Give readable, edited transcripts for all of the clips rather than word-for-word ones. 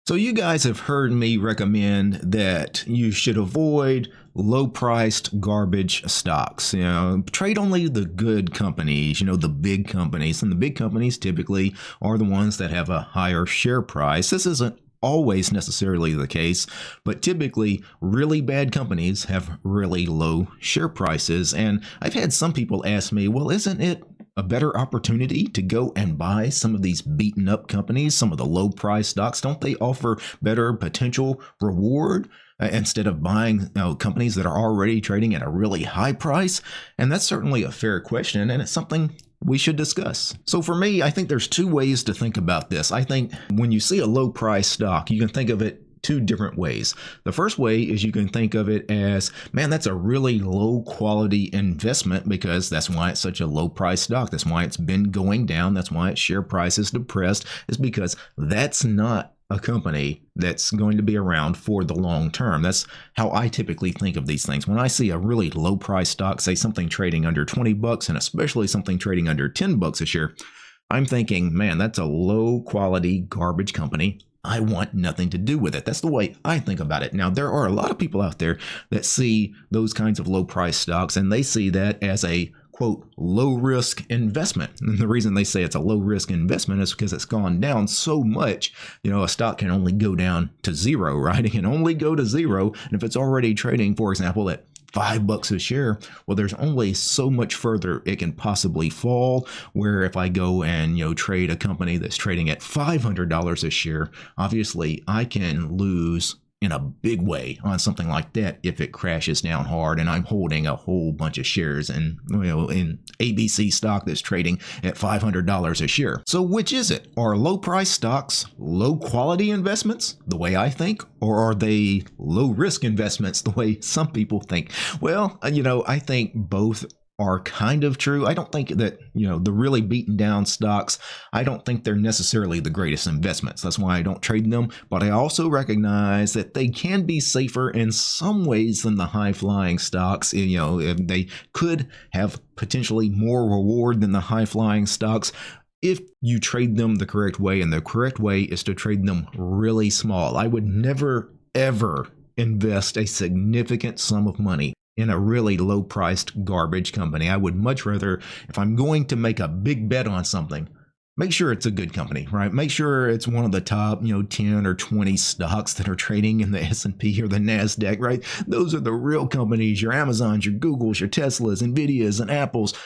So you guys have heard me recommend that you should avoid low-priced garbage stocks. Trade only the good companies, the big companies. And the big companies typically are the ones that have a higher share price. This isn't always necessarily the case, but typically really bad companies have really low share prices. And I've had some people ask me, well, isn't it a better opportunity to go and buy some of these beaten up companies, some of the low price stocks? Don't they offer better potential reward instead of buying companies that are already trading at a really high price? And that's certainly a fair question, and it's something we should discuss. So for me, I think there's two ways to think about this. I think when you see a low price stock, you can think of it two different ways. The first way is you can think of it as, man, that's a really low quality investment because that's why it's such a low price stock. That's why it's been going down. That's why its share price is depressed, is because that's not a company that's going to be around for the long term. That's how I typically think of these things. When I see a really low price stock, say something trading under 20 bucks and especially something trading under 10 bucks a share, I'm thinking, man, that's a low quality garbage company. I want nothing to do with it. That's the way I think about it. Now, there are a lot of people out there that see those kinds of low price stocks and they see that as a quote, low risk investment. And the reason they say it's a low risk investment is because it's gone down so much. A stock can only go down to zero, right? It can only go to zero. And if it's already trading, for example, at $5 a share, well, there's only so much further it can possibly fall. Where if I go and trade a company that's trading at $500 a share, obviously I can lose in a big way on something like that if it crashes down hard and I'm holding a whole bunch of shares in ABC stock that's trading at $500 a share. So which is it? Are low price stocks low quality investments the way I think, or are they low risk investments the way some people think? Well, I think both are kind of true. I don't think that, the really beaten down stocks, I don't think they're necessarily the greatest investments. That's why I don't trade them. But I also recognize that they can be safer in some ways than the high flying stocks. They could have potentially more reward than the high flying stocks if you trade them the correct way. And the correct way is to trade them really small. I would never, ever invest a significant sum of money in a really low priced garbage company. I would much rather, if I'm going to make a big bet on something, make sure it's a good company, right? Make sure it's one of the top, 10 or 20 stocks that are trading in the S&P or the NASDAQ, right? Those are the real companies, your Amazons, your Googles, your Teslas, Nvidias, and Apples.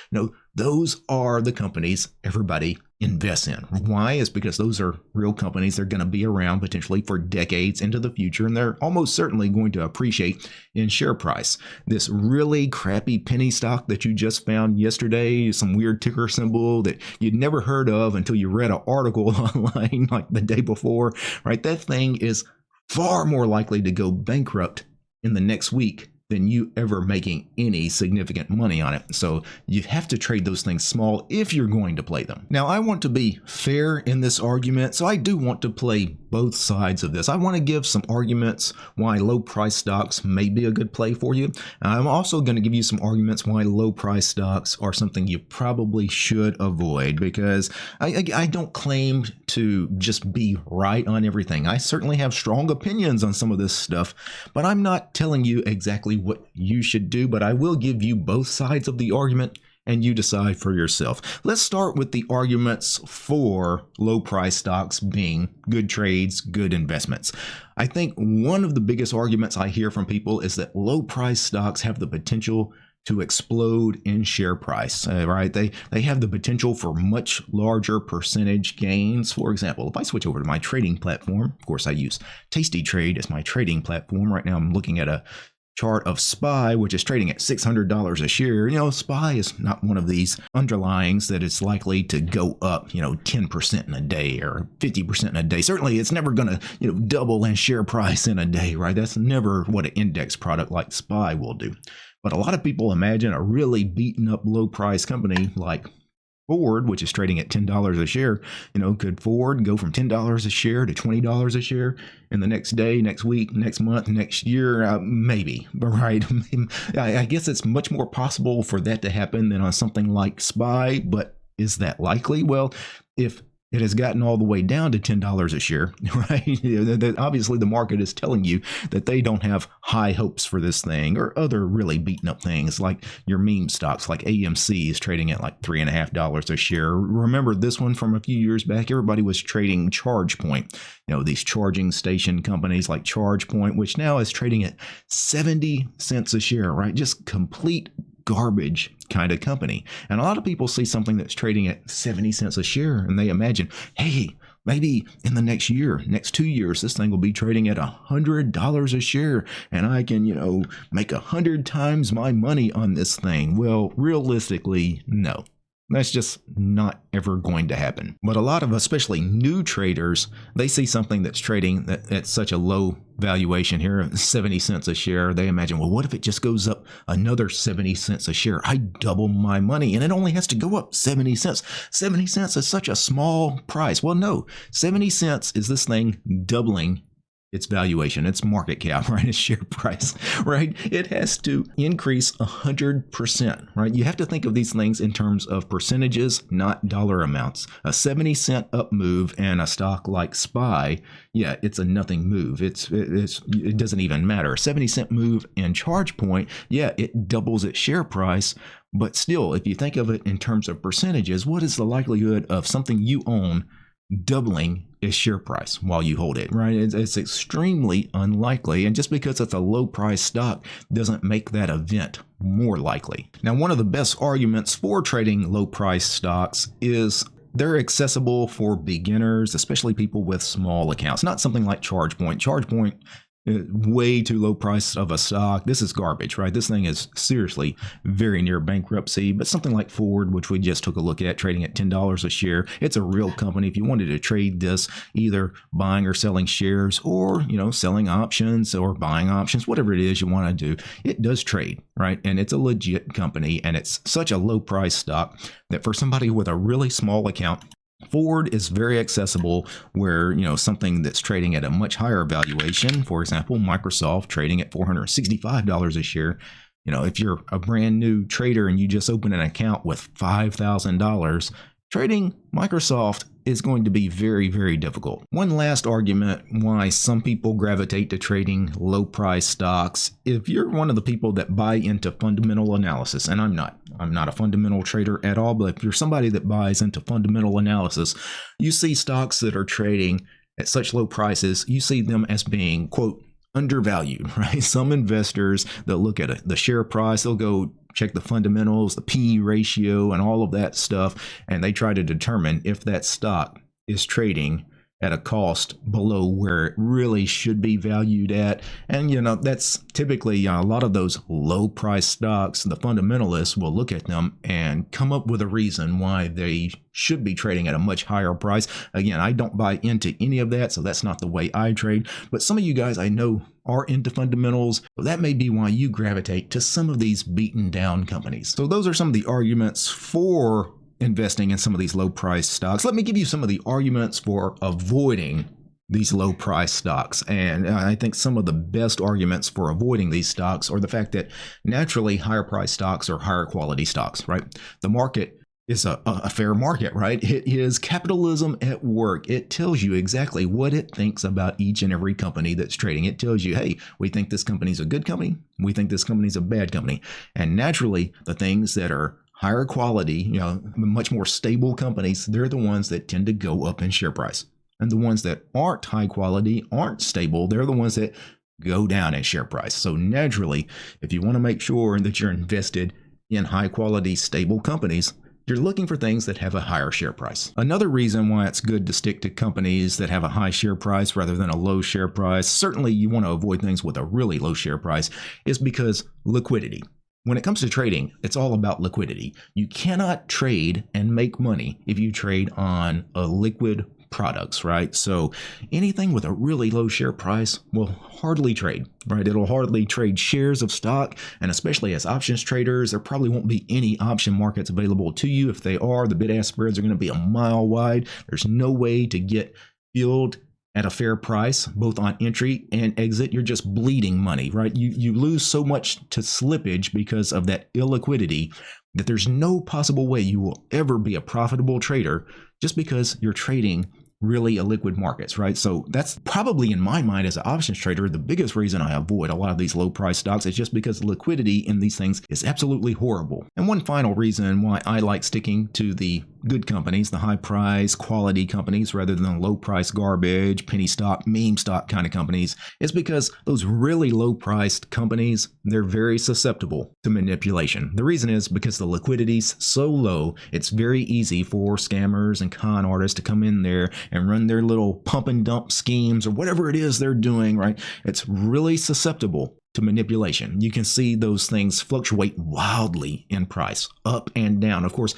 Those are the companies everybody invests in. Why? Is because those are real companies. They're going to be around potentially for decades into the future, and they're almost certainly going to appreciate in share price. This really crappy penny stock that you just found yesterday, some weird ticker symbol that you'd never heard of until you read an article online like the day before, right? That thing is far more likely to go bankrupt in the next week than you ever making any significant money on it. So you have to trade those things small if you're going to play them. Now, I want to be fair in this argument, so I do want to play both sides of this. I want to give some arguments why low price stocks may be a good play for you. And I'm also going to give you some arguments why low price stocks are something you probably should avoid, because I don't claim to just be right on everything. I certainly have strong opinions on some of this stuff, but I'm not telling you exactly what you should do, but I will give you both sides of the argument and you decide for yourself. Let's start with the arguments for low price stocks being good trades, good investments. I think one of the biggest arguments I hear from people is that low price stocks have the potential to explode in share price, right? They have the potential for much larger percentage gains. For example, if I switch over to my trading platform, of course I use TASTYTRADE as my trading platform. Right now I'm looking at a chart of SPY, which is trading at $600 a share. SPY is not one of these underlyings that it's likely to go up, 10% in a day or 50% in a day. Certainly it's never going to, double in share price in a day, right? That's never what an index product like SPY will do. But a lot of people imagine a really beaten up low price company like Ford, which is trading at $10 a share, could Ford go from $10 a share to $20 a share in the next day, next week, next month, next year? Maybe, right? I guess it's much more possible for that to happen than on something like SPY, but is that likely? Well, if it has gotten all the way down to $10 a share, right? Obviously, the market is telling you that they don't have high hopes for this thing, or other really beaten up things like your meme stocks, like AMC is trading at like $3.50 a share. Remember this one from a few years back? Everybody was trading ChargePoint, these charging station companies like ChargePoint, which now is trading at 70 cents a share, right? Just complete garbage kind of company. And a lot of people see something that's trading at 70 cents a share and they imagine, hey, maybe in the next year, next 2 years, this thing will be trading at $100 a share and I can, make 100 times my money on this thing. Well, realistically, no. That's just not ever going to happen. But a lot of, especially new traders, they see something that's trading at such a low valuation here, 70 cents a share. They imagine, well, what if it just goes up another 70 cents a share? I double my money and it only has to go up 70 cents. 70 cents is such a small price. Well, no, 70 cents is this thing doubling its valuation, its market cap, right? Its share price, right? It has to increase 100%, right? You have to think of these things in terms of percentages, not dollar amounts. A 70-cent up move and a stock like SPY, yeah, it's a nothing move. It doesn't even matter. A 70-cent move in ChargePoint, yeah, it doubles its share price. But still, if you think of it in terms of percentages, what is the likelihood of something you own doubling its share price while you hold it, right? It's extremely unlikely. And just because it's a low price stock doesn't make that event more likely. Now, one of the best arguments for trading low price stocks is they're accessible for beginners, especially people with small accounts. Not something like ChargePoint. ChargePoint, way too low price of a stock. This is garbage, right? This thing is seriously very near bankruptcy. But something like Ford, which we just took a look at, trading at $10 a share, it's a real company. If you wanted to trade this, either buying or selling shares, or selling options or buying options, whatever it is you want to do, it does trade, right? And it's a legit company, and it's such a low price stock that for somebody with a really small account, Ford is very accessible, where something that's trading at a much higher valuation, for example, Microsoft trading at $465 a share. If you're a brand new trader and you just open an account with $5,000, trading Microsoft is going to be very, very difficult. One last argument why some people gravitate to trading low price stocks: if you're one of the people that buy into fundamental analysis, and I'm not a fundamental trader at all, but if you're somebody that buys into fundamental analysis, you see stocks that are trading at such low prices, you see them as being, quote, undervalued, right? Some investors, they'll look at the share price, they'll go check the fundamentals, the P/E ratio, and all of that stuff, and they try to determine if that stock is trading at a cost below where it really should be valued at. And that's typically a lot of those low price stocks. The fundamentalists will look at them and come up with a reason why they should be trading at a much higher price. Again, I don't buy into any of that, so that's not the way I trade. But some of you guys I know are into fundamentals. That may be why you gravitate to some of these beaten down companies. So those are some of the arguments for investing in some of these low price stocks. Let me give you some of the arguments for avoiding these low price stocks. And I think some of the best arguments for avoiding these stocks are the fact that naturally higher price stocks are higher quality stocks, right? The market is a fair market, right? It is capitalism at work. It tells you exactly what it thinks about each and every company that's trading. It tells you, hey, we think this company's a good company. We think this company's a bad company. And naturally, the things that are higher quality, much more stable companies, they're the ones that tend to go up in share price. And the ones that aren't high quality, aren't stable, they're the ones that go down in share price. So naturally, if you want to make sure that you're invested in high quality, stable companies, you're looking for things that have a higher share price. Another reason why it's good to stick to companies that have a high share price rather than a low share price, certainly you want to avoid things with a really low share price, is because liquidity. When it comes to trading, it's all about liquidity. You cannot trade and make money if you trade on a liquid products, right? So anything with a really low share price will hardly trade, right? It'll hardly trade shares of stock. And especially as options traders, there probably won't be any option markets available to you. If they are, the bid-ask spreads are going to be a mile wide. There's no way to get filled at a fair price, both on entry and exit. You're just bleeding money, right? You lose so much to slippage because of that illiquidity that there's no possible way you will ever be a profitable trader just because you're trading really illiquid markets, right? So that's probably, in my mind as an options trader, the biggest reason I avoid a lot of these low price stocks is just because the liquidity in these things is absolutely horrible. And one final reason why I like sticking to the good companies, the high price quality companies, rather than low price garbage, penny stock, meme stock kind of companies, is because those really low priced companies, they're very susceptible to manipulation. The reason is because the liquidity's so low, it's very easy for scammers and con artists to come in there and run their little pump and dump schemes or whatever it is they're doing, right? It's really susceptible to manipulation. You can see those things fluctuate wildly in price, up and down. Of course,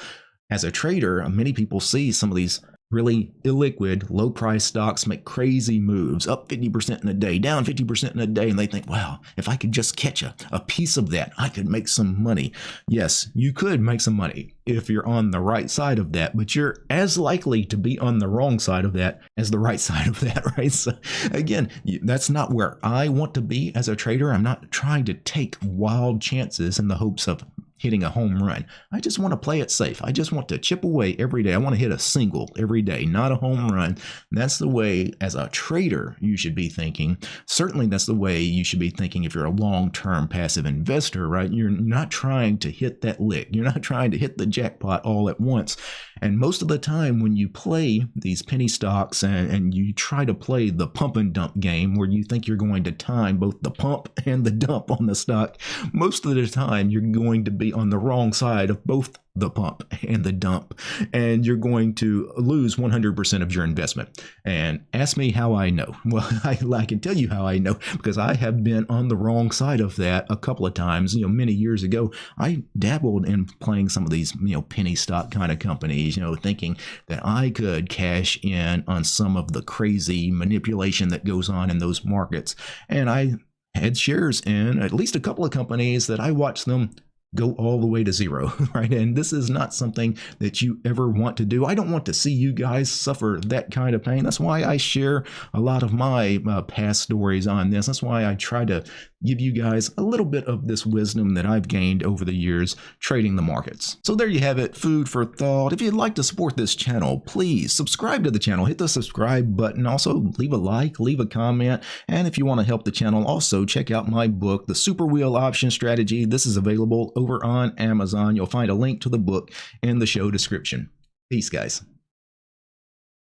as a trader, many people see some of these really illiquid, low price stocks make crazy moves, up 50% in a day, down 50% in a day, and they think, wow, if I could just catch a piece of that, I could make some money. Yes, you could make some money if you're on the right side of that, but you're as likely to be on the wrong side of that as the right side of that, right? So again, that's not where I want to be as a trader. I'm not trying to take wild chances in the hopes of hitting a home run. I just want to play it safe. I just want to chip away every day. I want to hit a single every day, not a home run. That's the way, as a trader, you should be thinking. Certainly, that's the way you should be thinking if you're a long-term passive investor, right? You're not trying to hit that lick. You're not trying to hit the jackpot all at once. And most of the time when you play these penny stocks and you try to play the pump and dump game where you think you're going to time both the pump and the dump on the stock, most of the time you're going to be on the wrong side of both the pump and the dump, and you're going to lose 100% of your investment. And ask me how I know. Well, I can tell you how I know, because I have been on the wrong side of that a couple of times. Many years ago, I dabbled in playing some of these, penny stock kind of companies, thinking that I could cash in on some of the crazy manipulation that goes on in those markets. And I had shares in at least a couple of companies that I watched them go all the way to zero, right? And this is not something that you ever want to do. I don't want to see you guys suffer that kind of pain. That's why I share a lot of my past stories on this. That's why I try to give you guys a little bit of this wisdom that I've gained over the years trading the markets. So there you have it, food for thought. If you'd like to support this channel, please subscribe to the channel, hit the subscribe button, also leave a like, leave a comment, and if you want to help the channel, also check out my book, The Super Wheel Option Strategy. This is available over on Amazon. You'll find a link to the book in the show description. Peace, guys.